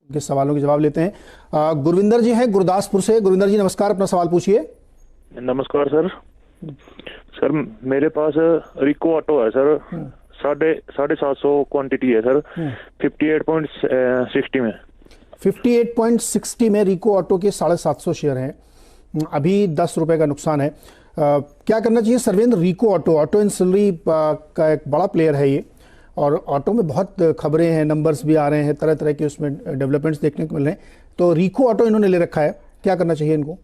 के सवालों के जवाब लेते हैं। गुरविंदर जी हैं गुरदासपुर से। गुरविंदर जी नमस्कार, अपना सवाल पूछिए। नमस्कार सर। सर मेरे पास रिको ऑटो है सर, 750 क्वांटिटी है सर, 58.60 में। 58.60 में रिको ऑटो के 750 शेयर हैं। अभी 10 रुपए का नुकसान है। क्या करना चाहिए सर्वेंद्र? रिको ऑटो, ऑटो इंसुलरी का एक बड़ा प्लेयर है ये, और ऑटो में बहुत खबरें हैं, नंबर्स भी आ रहे हैं, तरह तरह के उसमें डेवलपमेंट्स देखने को मिल रहे हैं। तो रिको ऑटो इन्होंने ले रखा है, क्या करना चाहिए इनको?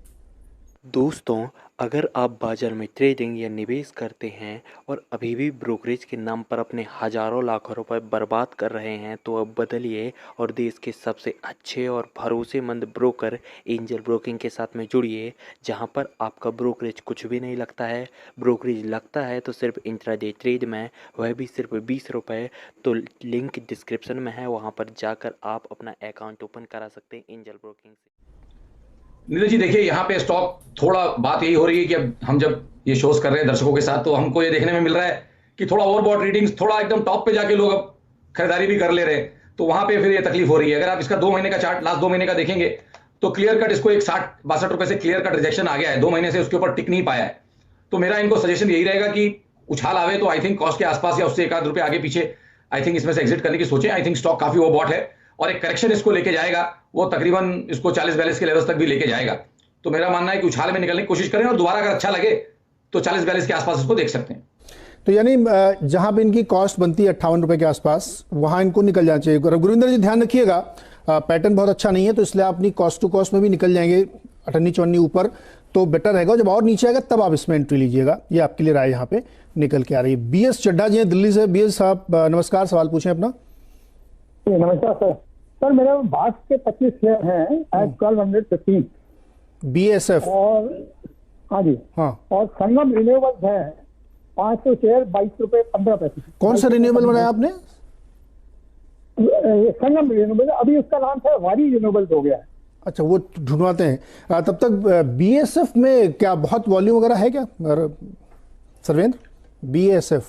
दोस्तों, अगर आप बाज़ार में ट्रेडिंग या निवेश करते हैं और अभी भी ब्रोकरेज के नाम पर अपने हज़ारों लाखों रुपए बर्बाद कर रहे हैं, तो अब बदलिए और देश के सबसे अच्छे और भरोसेमंद ब्रोकर एंजल ब्रोकिंग के साथ में जुड़िए, जहां पर आपका ब्रोकरेज कुछ भी नहीं लगता है। ब्रोकरेज लगता है तो सिर्फ इंट्राडे ट्रेड में, वह भी सिर्फ 20 रुपये। तो लिंक डिस्क्रिप्शन में है, वहाँ पर जाकर आप अपना अकाउंट ओपन करा सकते हैं एंजल ब्रोकिंग से। नीरज जी देखिए, यहाँ पे स्टॉक थोड़ा बात यही हो रही है कि अब हम जब ये शोज कर रहे हैं दर्शकों के साथ, तो हमको ये देखने में मिल रहा है कि थोड़ा ओवरबॉट रीडिंग्स, थोड़ा एकदम टॉप पे जाके लोग अब खरीदारी भी कर ले रहे हैं, तो वहां पे फिर ये तकलीफ हो रही है। अगर आप इसका 2 महीने का चार्ट, लास्ट 2 महीने का देखेंगे तो क्लियर कट इसको एक 60-62 रुपए से क्लियर कट रिजेक्शन आ गया है। 2 महीने से उसके ऊपर टिक नहीं पाया है। तो मेरा इनको सजेशन यही रहेगा कि उछाल आवे तो आई थिंक कॉस्ट के आसपास या उससे 1-8 रुपए आगे पीछे आई थिंक इसमें से एग्जिट करने की सोचें। आई थिंक स्टॉक काफी ओवरबॉट है और एक करेक्शन इसको लेके जाएगा, वो तकरीबन इसको 40-42 के लेवल्स तक भी लेके जाएगा। तो मेरा मानना है कि उछाल में निकलने की कोशिश करें और दोबारा अगर अच्छा लगे तो 40-42 के आसपास इसको देख सकते हैं। तो यानी जहां पे इनकी कॉस्ट बनती है 58 रुपए के आसपास, वहां इनको निकल जाना चाहिए। गुरविंदर जी ध्यान रखिएगा, पैटर्न बहुत अच्छा नहीं है, तो इसलिए आप अपनी कॉस्ट टू कॉस्ट में भी निकल जाएंगे 58-54 ऊपर, तो बेटर रहेगा। जब और नीचे आएगा तब आप इसमें एंट्री लीजिएगा। ये आपके लिए राय यहाँ पे निकल के आ रही है। BS चड्ढा जी हैं दिल्ली से। BS साहब नमस्कार, सवाल पूछें अपना। नमस्कार सर। सर मेरे बास के 25 शेयर हैं एट 1215 BASF। और हाँ जी, हाँ, और संगम रिन्यूएबल्स है 500 शेयर 22 रुपए 15 पैसे। कौन सा रिन्यूएबल बनाया आपने? संगम रिन्यूएबल, अभी उसका नाम है वारी रिन्यूएबल्स हो गया है। अच्छा, वो ढूंढवाते हैं। तब तक BASF में क्या बहुत वॉल्यूम वगैरह है क्या सर्वेंद्र? BASF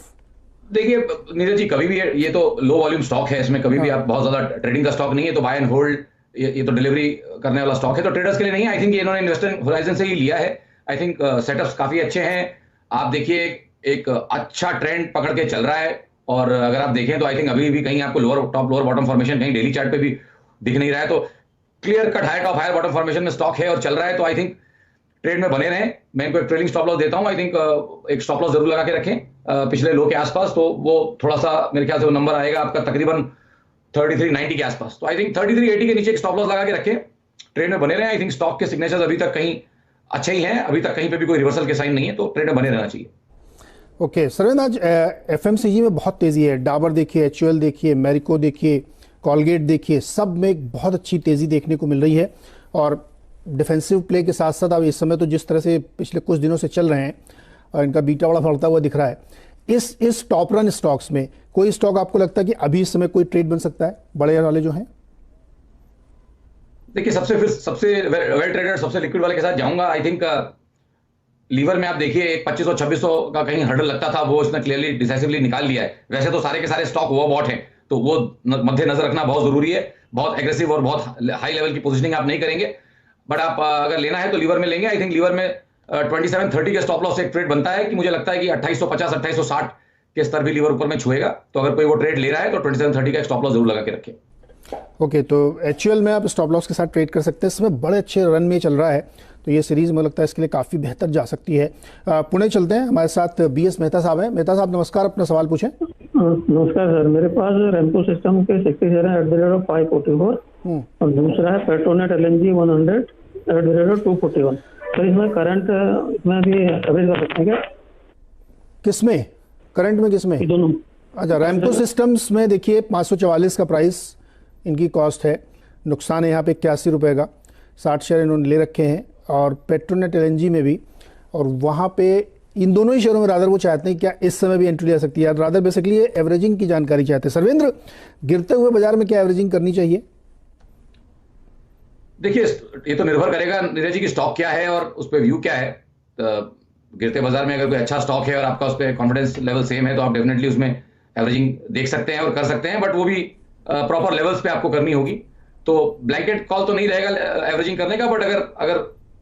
देखिए नीरज जी, कभी भी ये तो लो वॉल्यूम स्टॉक है, इसमें कभी भी आप बहुत ज्यादा ट्रेडिंग का स्टॉक नहीं है, तो बाय एंड होल्ड, ये तो डिलीवरी करने वाला स्टॉक है, तो ट्रेडर्स के लिए नहीं है। आई थिंक ये इन्होंने इन्वेस्टर होराइजन से ही लिया है। आई थिंक सेटअप्स काफी अच्छे हैं। आप देखिए एक अच्छा ट्रेंड पकड़ के चल रहा है, और अगर आप देखें तो आई थिंक अभी भी कहीं आपको टॉप लोअर बॉटम फॉर्मेशन कहीं डेली चार्ट पे भी दिख नहीं रहा है, तो clear cut higher top higher bottom formation में स्टॉक है और चल रहा है। तो आई थिंक ट्रेड में बने रहें। मैं इनको एक ट्रेलिंग स्टॉप लॉस देता हूं। आई थिंक एक स्टॉप लॉस जरूर लगा के रखें पिछले लो के आसपास, तो वो थोड़ा सा मेरे ख्याल से वो नंबर आएगा आपका तकरीबन 3390 के आसपास। तो आई थिंक 3380 के नीचे एक स्टॉप लॉस लगा के रखें, ट्रेड में बने रहें। आई थिंक स्टॉक के सिग्नेचर्स अभी तक कहीं अच्छे ही हैं, अभी तक कहीं पे भी कोई रिवर्सल के साइन नहीं है, तो ट्रेड में बने रहना चाहिए। ओके सर्वेंद्र, आज FMCG में बहुत तेजी है। डाबर देखिए, HUL देखिए, मैरिको देखिए, कॉलगेट देखिए, सब में एक बहुत अच्छी तेजी देखने को मिल रही है। और डिफेंसिव प्ले के साथ साथ अब इस समय तो जिस तरह से पिछले कुछ दिनों से चल रहे हैं, और इनका बीटा बड़ा बढ़ता हुआ दिख रहा है। इस टॉप रन स्टॉक्स में कोई स्टॉक आपको लगता है कि अभी इस समय कोई ट्रेड बन सकता है, बड़े वाले जो हैं? देखिए सबसे वेल ट्रेडेड, सबसे लिक्विड वाले के साथ जाऊंगा। आई थिंक लीवर में आप देखिए एक 2500-2600 का कहीं हर्डल लगता था, वो इसने क्लियरली डिसाइसिवली निकाल लिया है। वैसे तो सारे के सारे स्टॉक ओवरबॉट हैं, तो वो मध्य नजर रखना बहुत जरूरी है। बहुत एग्रेसिव और बहुत हाई लेवल की पोजिशनिंग आप नहीं करेंगे, बट आप अगर लेना है तो लीवर में लेंगे। आई थिंक लीवर में 2730 के स्टॉप लॉस से एक ट्रेड बनता है कि मुझे लगता है कि 2850-2860 के स्तर भी लीवर ऊपर में छुएगा। तो अगर कोई वो ट्रेड ले रहा है तो 2730 का स्टॉप लॉस जरूर लगा के रखें। ओके, तो HUL में आप स्टॉप लॉस के साथ ट्रेड कर सकते हैं। इस समय बड़े अच्छे रन में चल रहा है, तो ये सीरीज मुझे लगता है इसके लिए काफ़ी बेहतर जा सकती है। पुणे चलते हैं, हमारे साथ BS मेहता साहब हैं। मेहता साहब नमस्कार, अपना सवाल पूछें। नमस्कार सर, मेरे पास रेमको सिस्टम के 60 शेयर है @544, और दूसरा है पेट्रोनेट LNG 100 @241। तो इसमें करंट इसमें भी एवरेज कर सकते हैं क्या? किसमें करंट में, किसमें? दोनों। अच्छा, रैमको सिस्टम्स में देखिए 544 का प्राइस इनकी कॉस्ट है। नुकसान है यहाँ पे 81 रुपये का। 60 शेयर इन्होंने ले रखे हैं, और पेट्रोनेट LNG में भी, और वहाँ पे इन दोनों ही शेयरों में रादर वो चाहते हैं क्या इस समय भी एंट्री ले सकती है। रादर बेसिकली ये एवरेजिंग की जानकारी चाहते हैं। सर्वेंद्र, गिरते हुए बाजार में क्या एवरेजिंग करनी चाहिए? देखिए ये तो निर्भर करेगा नीरज जी की स्टॉक क्या है और उस पर व्यू क्या है। गिरते बाजार में अगर कोई अच्छा स्टॉक है और आपका उस पर कॉन्फिडेंस लेवल सेम है, तो आप डेफिनेटली उसमें एवरेजिंग देख सकते हैं और कर सकते हैं, बट वो भी प्रॉपर लेवल्स पे आपको करनी होगी। तो ब्लैंकेट कॉल तो नहीं रहेगा एवरेजिंग करने का, बट अगर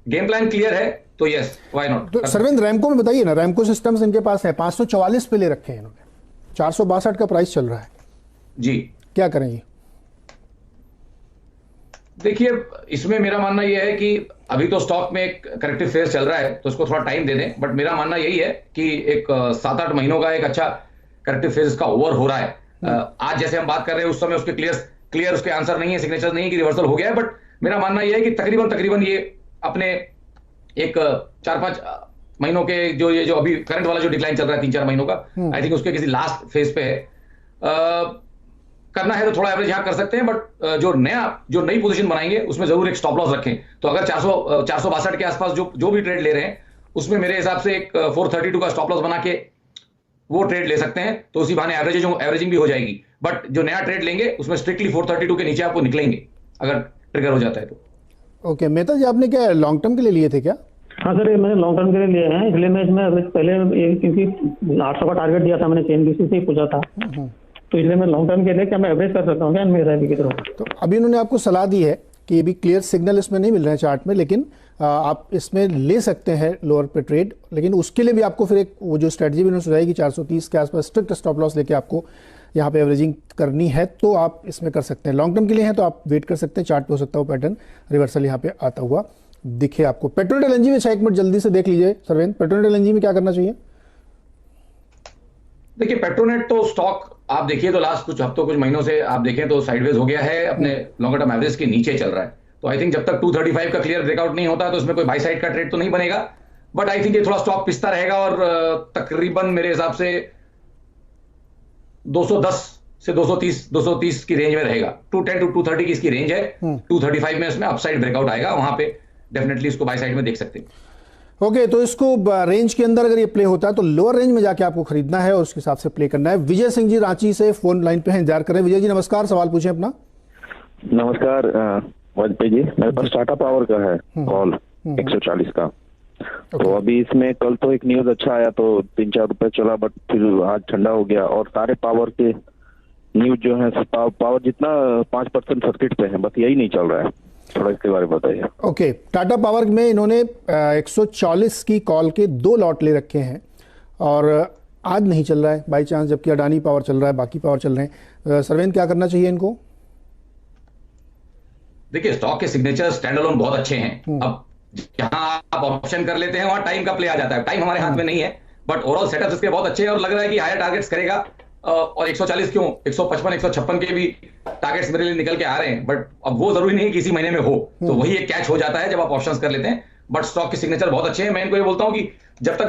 गेम प्लान क्लियर है तो यस, व्हाई नॉट। तो सरविंद, रैमको में बताइए ना, रैमको सिस्टम्स इनके पास है, 544 पे ले रखे हैं इन्होंने, 462 का प्राइस चल रहा है जी। क्या करेंगे? देखिए, इसमें मेरा मानना यह है कि अभी तो स्टॉक में एक करेक्टिव फेज चल रहा है, तो इसको थोड़ा टाइम दे दें, बट मेरा मानना यही है कि एक 7-8 महीनों का एक अच्छा करेक्टिव फेज का ओवर हो रहा है। आज जैसे हम बात कर रहे हैं उस समय उसके क्लियर उसके आंसर नहीं है, सिग्नेचर नहीं है कि रिवर्सल हो गया है, बट मेरा मानना यह है कि तकरीबन ये अपने एक 4-5 महीनों के जो अभी करंट वाला जो डिक्लाइन चल रहा है 3-4 महीनों का, आई थिंक उसके किसी लास्ट फेज पे है। करना है तो थोड़ा एवरेज यहां कर सकते हैं, बट जो नई पोजीशन बनाएंगे उसमें जरूर एक स्टॉप लॉस रखें। तो अगर 462 के आसपास जो भी ट्रेड ले रहे हैं उसमें मेरे हिसाब से एक 432 का स्टॉप लॉस बना के वो ट्रेड ले सकते हैं, तो उसी बहाने एवरेजिंग भी हो जाएगी। बट जो नया ट्रेड लेंगे उसमें स्ट्रिक्टली 432 के नीचे आपको निकलेंगे अगर ट्रिगर हो जाता है तो। ओके, मेहता जी, आपने क्या लॉन्ग टर्म के लिए लिए थे क्या? हाँ सर, ये मैंने लॉन्ग टर्म के लिए लिए हैं, इसलिए मैं इसमें पहले क्योंकि 800 का टारगेट दिया था मैंने, CNBC से ही पूछा था, तो इसलिए मैं लॉन्ग टर्म के लिए क्या मैं एवरेज कर सकता हूँ क्या मेरा की तरफ? तो अभी उन्होंने आपको सलाह दी है कि ये भी क्लियर सिग्नल इसमें नहीं मिल रहे हैं चार्ट में, लेकिन आप इसमें ले सकते हैं लोअर पे ट्रेड, लेकिन उसके लिए भी आपको फिर एक वो जो स्ट्रेटजी भी उन्होंने सुझाई कि 430 के आसपास स्ट्रिक्ट स्टॉप लॉस लेके आपको यहाँ पे एवरेजिंग करनी है, तो आप इसमें कर सकते हैं। लॉन्ग टर्म के लिए हैं तो आप वेट कर सकते हैं, चार्ट पे हो सकता है वो पैटर्न रिवर्सल यहाँ पे आता हुआ दिखे आपको। पेट्रोनेट LNG में 1 मिनट जल्दी से देख लीजिए सरवेंद्र, पेट्रोनेट LNG में क्या करना चाहिए? देखिए, पेट्रोनेट तो स्टॉक आप देखिए तो लास्ट कुछ हफ्तों कुछ महीनों से आप देखें तो साइडवेज हो गया है, अपने लॉन्गर टर्म एवरेज के नीचे चल रहा है। तो आई थिंक जब तक 235 का क्लियर ब्रेकआउट नहीं होता तो उसमें कोई बाई साइड का ट्रेड तो नहीं बनेगा, बट आई थिंक ये थोड़ा स्टॉक पिसता रहेगा और तकरीबन मेरे हिसाब से 210 से 230 की रेंज में रहेगा। 210 to 230 की इसकी रेंज है, 235 में इसमें अपसाइड ब्रेकआउट आएगा, वहां पे डेफिनेटली इसको बाई साइड में देख सकते हैं। ओके, तो इसको रेंज के अंदर अगर ये प्ले होता है तो लोअर रेंज में जाके आपको खरीदना है और उसके हिसाब से प्ले करना है। विजय सिंह जी रांची से फोन लाइन पे हैं, इंतजार कर रहे हैं। विजय जी नमस्कार, सवाल पूछें अपना। नमस्कार वाजपेयी जी, मेरे पास टाटा पावर का है कॉल 140 का। तो अभी इसमें कल तो एक न्यूज अच्छा आया तो 3-4 रुपए चला, बट फिर आज ठंडा हो गया और सारे पावर के न्यूज जो है पावर जितना 5% सर्किट पे है, बस यही नहीं चल रहा है, थोड़ा इसके बारे में बताइए। ओके, टाटा पावर में इन्होंने 140 की कॉल के 2 लॉट ले रखे हैं और आज नहीं चल रहा है बाई चांस, जबकि अडानी पावर चल रहा है, बाकी पावर चल रहे हैं। सरवेंद्र, क्या करना चाहिए इनको? देखिए, स्टॉक के सिग्नेचर स्टैंड अलोन बहुत अच्छे हैं। अब जहां आप ऑप्शन कर लेते हैं वहां टाइम का प्ले आ जाता है, टाइम हमारे हाथ में नहीं है, बट ओवरऑल सेटअप इसके बहुत अच्छे हैं और लग रहा है कि हायर टारगेट्स करेगा। और 140 क्यों, 155 156 के भी टारगेट्स मेरे लिए निकल के आ रहे हैं, बट अब वो जरूरी नहीं है कि इसी महीने में हो, तो वही एक कैच हो जाता है जब आप ऑप्शंस कर लेते हैं। बट स्टॉक के सिग्नेचर बहुत अच्छे हैं। मैं इनको ये बोलता हूं कि जब तक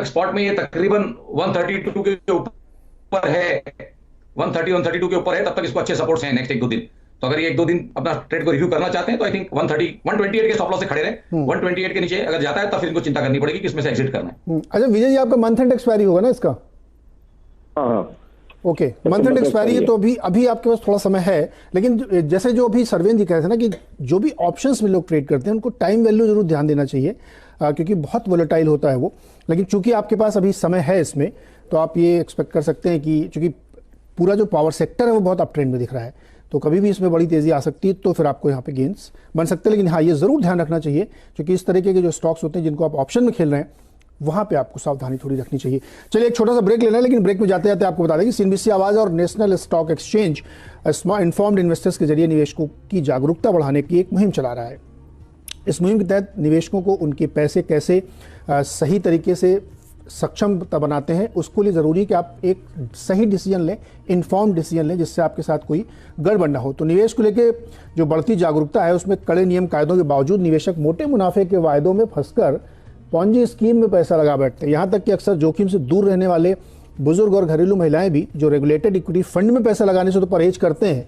स्पॉट में ये तकरीबन 132 के ऊपर है, 132 के ऊपर है, तब तक इसको अच्छे सपोर्ट्स हैं नेक्स्ट 1-2 दिन। तो अगर ये 1-2 दिन अपना ट्रेड को रिव्यू करना चाहते हैं तो आई थिंक 128 के स्टॉप लॉस से खड़े रहे। 128 के नीचे अगर जाता है तो फिर इनको चिंता करनी पड़ेगी कि इसमें से एग्जिट करना है। अच्छा विजय जी, आपका मंथ एंड एक्सपायरी होगा ना इसका? हाँ, ओके, मंथ एंड एक्सपायरी है तो अभी आपके पास थोड़ा समय है, लेकिन जैसे जो अभी सरवेंद्र जी कह रहे थे ना कि जो भी ऑप्शंस में लोग ट्रेड करते हैं उनको टाइम वैल्यू जरूर ध्यान देना चाहिए, क्योंकि बहुत वोलेटाइल होता है वो। लेकिन चूंकि आपके पास अभी समय है इसमें, तो आप ये एक्सपेक्ट कर सकते हैं कि चूंकि पूरा जो पावर सेक्टर है वो बहुत अप ट्रेंड में दिख रहा है, तो कभी भी इसमें बड़ी तेजी आ सकती है, तो फिर आपको यहाँ पे गेंस बन सकते हैं। लेकिन हाँ, ये जरूर ध्यान रखना चाहिए क्योंकि इस तरीके के जो स्टॉक्स होते हैं जिनको आप ऑप्शन में खेल रहे हैं, वहां पे आपको सावधानी थोड़ी रखनी चाहिए। चलिए एक छोटा सा ब्रेक लेना है, लेकिन ब्रेक में जाते जाते आपको बता दें कि CNBC आवाज और national stock exchange informed investors के जरिए निवेशकों की जागरूकता बढ़ाने की एक मुहिम चला रहा है। इस मुहिम के तहत निवेशकों को उनके पैसे कैसे सही तरीके से सक्षम बनाते हैं, उसके लिए ज़रूरी है कि आप एक सही डिसीजन लें, इन्फॉर्म्ड डिसीजन लें, जिससे आपके साथ कोई गड़बड़ ना हो। तो निवेश को लेकर जो बढ़ती जागरूकता है, उसमें कड़े नियम कायदों के बावजूद निवेशक मोटे मुनाफे के वायदों में फंसकर पॉन्जी स्कीम में पैसा लगा बैठते हैं। यहाँ तक कि अक्सर जोखिम से दूर रहने वाले बुजुर्ग और घरेलू महिलाएं भी जो रेगुलेटेड इक्विटी फंड में पैसा लगाने से तो परहेज करते हैं,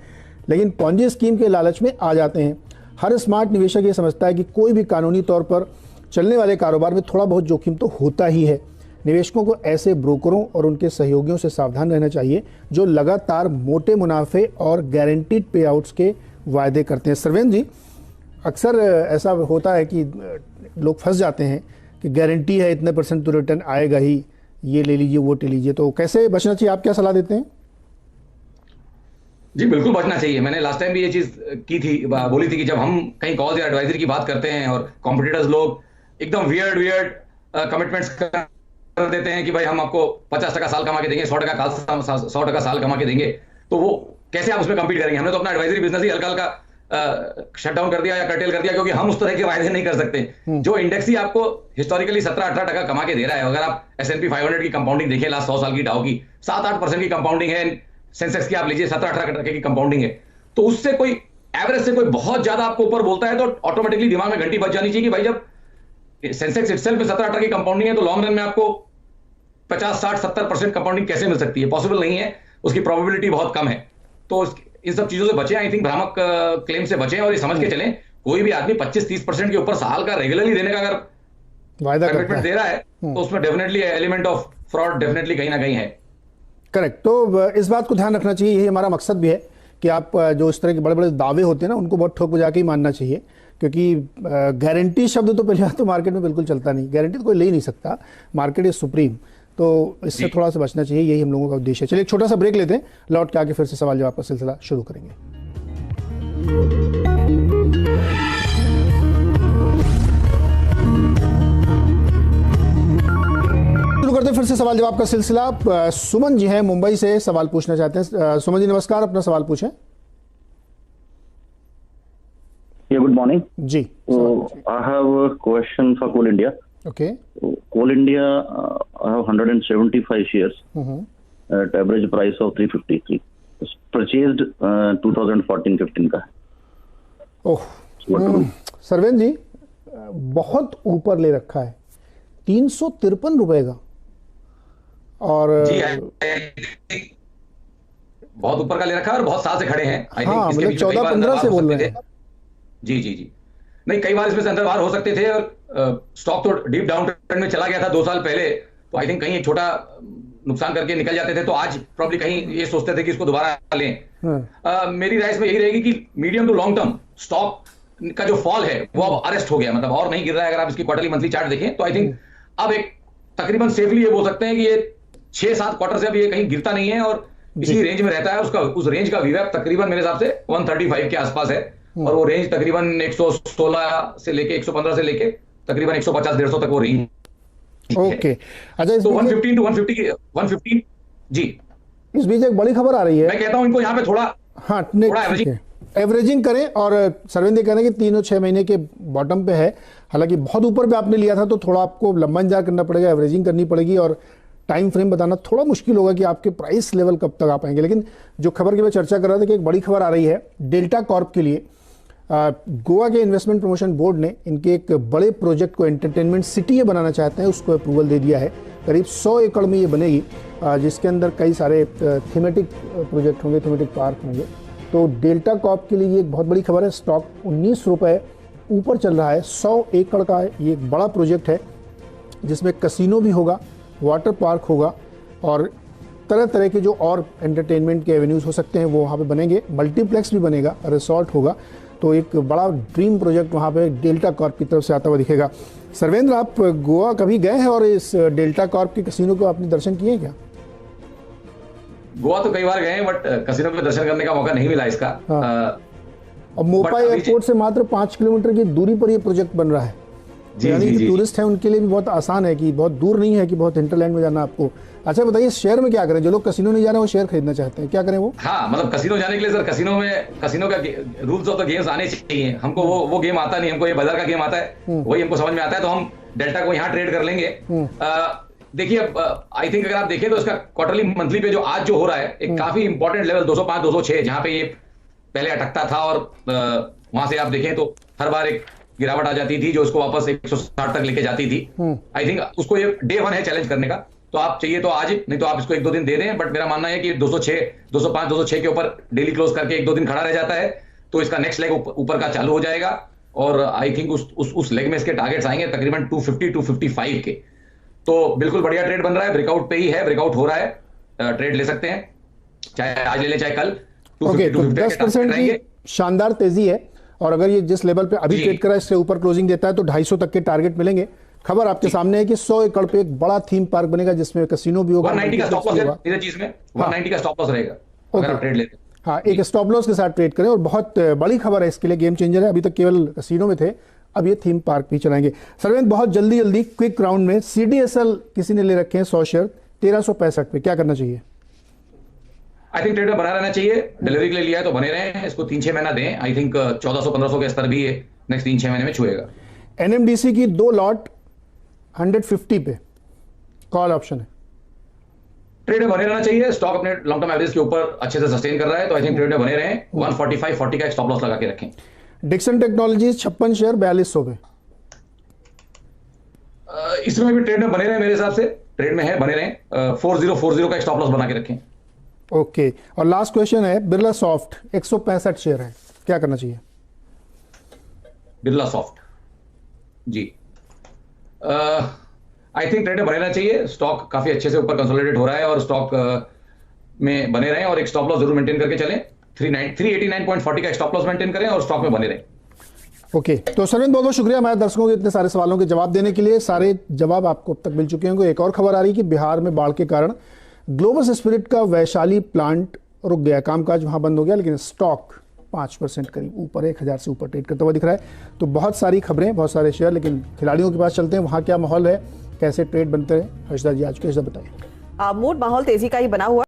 लेकिन पॉन्जी स्कीम के लालच में आ जाते हैं। हर स्मार्ट निवेशक ये समझता है कि कोई भी कानूनी तौर पर चलने वाले कारोबार में थोड़ा बहुत जोखिम तो होता ही है। निवेशकों को ऐसे ब्रोकरों और उनके सहयोगियों से सावधान रहना चाहिए जो लगातार मोटे मुनाफे और गारंटीड पे आउट्स के वायदे करते हैं। सरवेंद्र जी, अक्सर ऐसा होता है कि लोग फंस जाते हैं कि गारंटी है इतने % तो रिटर्न आएगा ही, ये ले लीजिए वो ले लीजिए, तो कैसे बचना चाहिए, आप क्या सलाह देते हैं? जी बिल्कुल बचना चाहिए। मैंने लास्ट टाइम भी ये चीज की थी, बोली थी कि जब हम कहीं कॉल या एडवाइजरी की बात करते हैं और कॉम्पिटिटर्स लोग एकदम वियर्ड कमिटमेंट्स कर देते हैं कि भाई हम आपको 50% साल कमा के देंगे, 100% साल कमा के देंगे, तो वो कैसे आप उसमें कम्पीट करेंगे? हमने तो अपना एडवाइजरी बिजनेस ही हल्का हल्का शट डाउन कर दिया या कर्टेल कर दिया, क्योंकि हम उस तरह के वायदे नहीं कर सकते। जो इंडेक्स ही आपको हिस्टोरिकली 17-18% कमा के दे रहा है, अगर आप S&P 500 की कंपाउंडिंग देखें लास्ट 100 साल की, डाउ की 7-8% की कंपाउंडिंग है, सेंसेक्स की आप लीजिए 17-18% की कंपाउंडिंग है, तो उससे कोई एवरेज से कोई बहुत ज्यादा आपको ऊपर बोलता है तो ऑटोमेटिकली दिमाग में घंटी बज जानी चाहिए कि भाई जब सेंसेक्स इटसेल्फ में 17-18 की कंपाउंडिंग है तो लॉन्ग रन में आपको 50-60-70% कंपाउंडिंग कैसे मिल सकती है? पॉसिबल नहीं है, उसकी प्रोबेबिलिटी बहुत कम है। तो इन सब चीजों से बचें, आई थिंक भ्रामक क्लेम से बचें और ये समझ के चलें कोई भी आदमी 25-30% के ऊपर साल का रेगुलरली देने का अगर वायदा कमिटमेंट दे रहा है तो उसमें definitely element of fraud definitely कहीं ना कहीं है। करेक्ट। तो इस बात को ध्यान रखना चाहिए, यही हमारा मकसद भी है कि आप जो इस तरह के बड़े बड़े दावे होते हैं ना उनको बहुत ठोक बजा के ही मानना चाहिए, क्योंकि गारंटी शब्द तो पहले बात तो मार्केट में बिल्कुल चलता नहीं, गारंटी तो कोई ले ही नहीं सकता, मार्केट इज सुप्रीम, तो इससे थोड़ा सा बचना चाहिए, यही हम लोगों का उद्देश्य है। चलिए एक छोटा सा ब्रेक लेते हैं, लौट के आके फिर से सवाल जवाब का सिलसिला शुरू करेंगे। शुरू करते हैं फिर से सवाल जवाब का सिलसिला। सुमन जी हैं मुंबई से, सवाल पूछना चाहते हैं। सुमन जी नमस्कार, अपना सवाल पूछें। Good morning ji. I have a question for Coal India. Okay. Coal India I have 175 shares at average price of 353, purchased 2014-15 का। ओह सरवेन जी बहुत ऊपर ले रखा है, 353 रुपए का, और बहुत ऊपर का ले रखा है और बहुत साल से खड़े हैं। हाँ, मतलब 14-15 से बोल रहे हैं। जी नहीं, कई बार इसमें से अंदर बाहर हो सकते थे और स्टॉक तो डीप डाउन ट्रेंड में चला गया था 2 साल पहले, तो आई थिंक कहीं एक छोटा नुकसान करके निकल जाते थे, तो आज प्रॉब्ली कहीं ये सोचते थे कि इसको दोबारा लें। मेरी राय इसमें यही रहेगी कि medium to long term stock का जो फॉल है वो अब अरेस्ट हो गया, मतलब और नहीं गिर रहा है। अगर आप इसकी क्वार्टरली मंथली चार्ट देखें तो आई थिंक अब एक तकरीबन सेफली ये बोल सकते हैं कि ये 6-7 क्वार्टर से अब ये कहीं गिरता नहीं है और इसी रेंज में रहता है। उसका उस रेंज का वीवैप तकरीबन मेरे हिसाब से 135 के आसपास है, और वो रेंज तकरीबन 116 से लेके 115 से लेके तकरीबन 150-150 तक वो रेंज। ओके, अच्छा, तो 115 to 115 जी। इस बीच एक बड़ी खबर आ रही है, मैं कहता हूं इनको यहाँ पे थोड़ा एवरेजिंग करें, और सरविंद कह रहे हैं कि 3-6 महीने के बॉटम पे है, हालांकि बहुत ऊपर पे आपने लिया था तो थोड़ा आपको लंबा इंतजार करना पड़ेगा, एवरेजिंग करनी पड़ेगी, और टाइम फ्रेम बताना थोड़ा मुश्किल होगा कि आपके प्राइस लेवल कब तक आ पाएंगे। लेकिन जो खबर की मैं चर्चा कर रहा था कि एक बड़ी खबर आ रही है डेल्टा कॉर्प के लिए। गोवा के इन्वेस्टमेंट प्रमोशन बोर्ड ने इनके एक बड़े प्रोजेक्ट को एंटरटेनमेंट सिटी ये बनाना चाहते हैं, उसको अप्रूवल दे दिया है। करीब 100 एकड़ में ये बनेगी, जिसके अंदर कई सारे थीमेटिक प्रोजेक्ट होंगे, थीमेटिक पार्क होंगे। तो डेल्टा कॉर्प के लिए ये एक बहुत बड़ी खबर है। स्टॉक 19 रुपये ऊपर चल रहा है। 100 एकड़ का ये एक बड़ा प्रोजेक्ट है जिसमें कसिनो भी होगा, वाटर पार्क होगा, और तरह तरह के जो और एंटरटेनमेंट के एवेन्यूज़ हो सकते हैं वो वहाँ पे बनेंगे। मल्टीप्लेक्स भी बनेगा, रिसोर्ट होगा। तो एक बड़ा ड्रीम प्रोजेक्ट वहाँ पे डेल्टा कॉर्प की तरफ से आता हुआ दिखेगा। सर्वेंद्र, आप गोवा कभी गए हैं और इस डेल्टा कॉर्प के कसिनो को आपने दर्शन किए क्या? गोवा तो कई बार गए हैं, बट कसिनो पे दर्शन करने का मौका नहीं मिला इसका। और मोपाई एयरपोर्ट से मात्र 5 किलोमीटर की दूरी पर ये प्रोजेक्ट बन रहा है, यानी कि टूरिस्ट है उनके लिए भी बहुत आसान है, कि बहुत दूर नहीं है कि बहुत हिंटरलैंड में जाना आपको। अच्छा बताइए, शेयर में क्या करें? जो लोग कसिनो नहीं जा रहे हैं वो शेयर खरीदना चाहते हैं, क्या करें वो? हाँ, मतलब कसिनो जाने के लिए सर, कसिनो का रूल्स ऑफ द गेम्स आने चाहिए। हमको वो गेम आता नहीं, हमको ये बाजार का गेम आता है, वही हमको समझ में आता है, तो हम डेल्टा को यहाँ ट्रेड कर लेंगे। देखिए, आई थिंक अगर आप देखें तो इसका क्वार्टरली मंथली पे जो आज जो हो रहा है, एक काफी इंपॉर्टेंट लेवल 205-206 जहां पे ये पहले अटकता था, और वहां से आप देखें तो हर बार एक गिरावट आ जाती थी जो उसको वापस 160 तक लेके जाती थी। आई थिंक उसको ये डे 1 है चैलेंज करने का, तो आप चाहिए तो आज, नहीं तो आप इसको 1-2 दिन दे दें। बट मेरा मानना है कि 205-206 के ऊपर डेली क्लोज करके 1-2 दिन खड़ा रह जाता है तो इसका नेक्स्ट लेग ऊपर का चालू हो जाएगा, और आई थिंक उस लेग में इसके टारगेट्स आएंगे तकरीबन 250-255 के। तो बिल्कुल बढ़िया ट्रेड बन रहा है, ब्रेकआउट पे ही है, ब्रेकआउट हो रहा है, ट्रेड ले सकते हैं, चाहे आज ले लें चाहे कल। 10% की शानदार तेजी है, और अगर ये जिस लेवल पे अभी ट्रेड करा है इससे ऊपर क्लोजिंग देता है तो 250 तक के टारगेट मिलेंगे। खबर आपके सामने है कि 100 एकड़ पे एक बड़ा थीम पार्क बनेगा जिसमें कसिनो भी होगा, 190 का स्टॉप लॉस है, इस चीज में 190 का स्टॉप लॉस रहेगा अगर आप ट्रेड लेते हैं। हाँ, एक स्टॉप लॉस के साथ ट्रेड करें। और बहुत बड़ी खबर है इसके लिए, गेम चेंजर है। अभी तक केवल कसिनो में थे, अब ये थीम पार्क भी चलाएंगे। सर्वेंत, बहुत जल्दी क्विक राउंड में CDSL किसी ने ले रखे हैं 100 शेयर 1365 पे, क्या करना चाहिए? आई थिंक ट्रेड में बना रहना चाहिए। डिलीवरी के लिए लिया है तो बने रहे, इसको 3-6 महीना दें। आई थिंक 1400-1500 के स्तर भी है, नेक्स्ट 3-6 महीने में छुएगा। NMDC की 2 लॉट 150 पे कॉल ऑप्शन है। ट्रेड में बने रहना चाहिए। स्टॉक अपने लॉन्ग टर्म एवरेज के ऊपर अच्छे से सस्टेन कर रहा है, तो आई थिंक ट्रेड में बने रहें। 145-40 का एक स्टॉप लॉस लगा के रखें। डिक्सन टेक्नोलॉजीज 56 शेयर 4200 पे। इसमें भी ट्रेड में बने रहे, मेरे हिसाब से ट्रेड में है, बने रहें। 4040 का एक स्टॉप लॉस बना के रखें। ओके, और लास्ट क्वेश्चन है बिरला सॉफ्ट 165 शेयर है, क्या करना चाहिए? Birlasoft ji, I think trade में बने रहना चाहिए। स्टॉक काफी अच्छे से ऊपर कंसोलिडेट हो रहा है और स्टॉक में बने रहें और एक स्टॉप लॉस जरूर मेंटेन करके चलें। 389.40 का एक स्टॉप लॉस मेंटेन करें और स्टॉक में बने रहें। ओके, तो सर्वेंत बहुत बहुत शुक्रिया हमारे दर्शकों के इतने सारे सवालों के जवाब देने के लिए। सारे जवाब आपको अब तक मिल चुके होंगे। एक और खबर आ रही है कि बिहार में बाढ़ के कारण ग्लोबल स्पिरिट का वैशाली प्लांट रुक गया, कामकाज वहां बंद हो गया, लेकिन स्टॉक 5% करीब ऊपर 1000 से ऊपर ट्रेड करता हुआ दिख रहा है। तो बहुत सारी खबरें, बहुत सारे शेयर, लेकिन खिलाड़ियों के पास चलते हैं, वहां क्या माहौल है, कैसे ट्रेड बनते हैं। हर्षदा जी आज के बताइए। मूड माहौल तेजी का ही बना हुआ।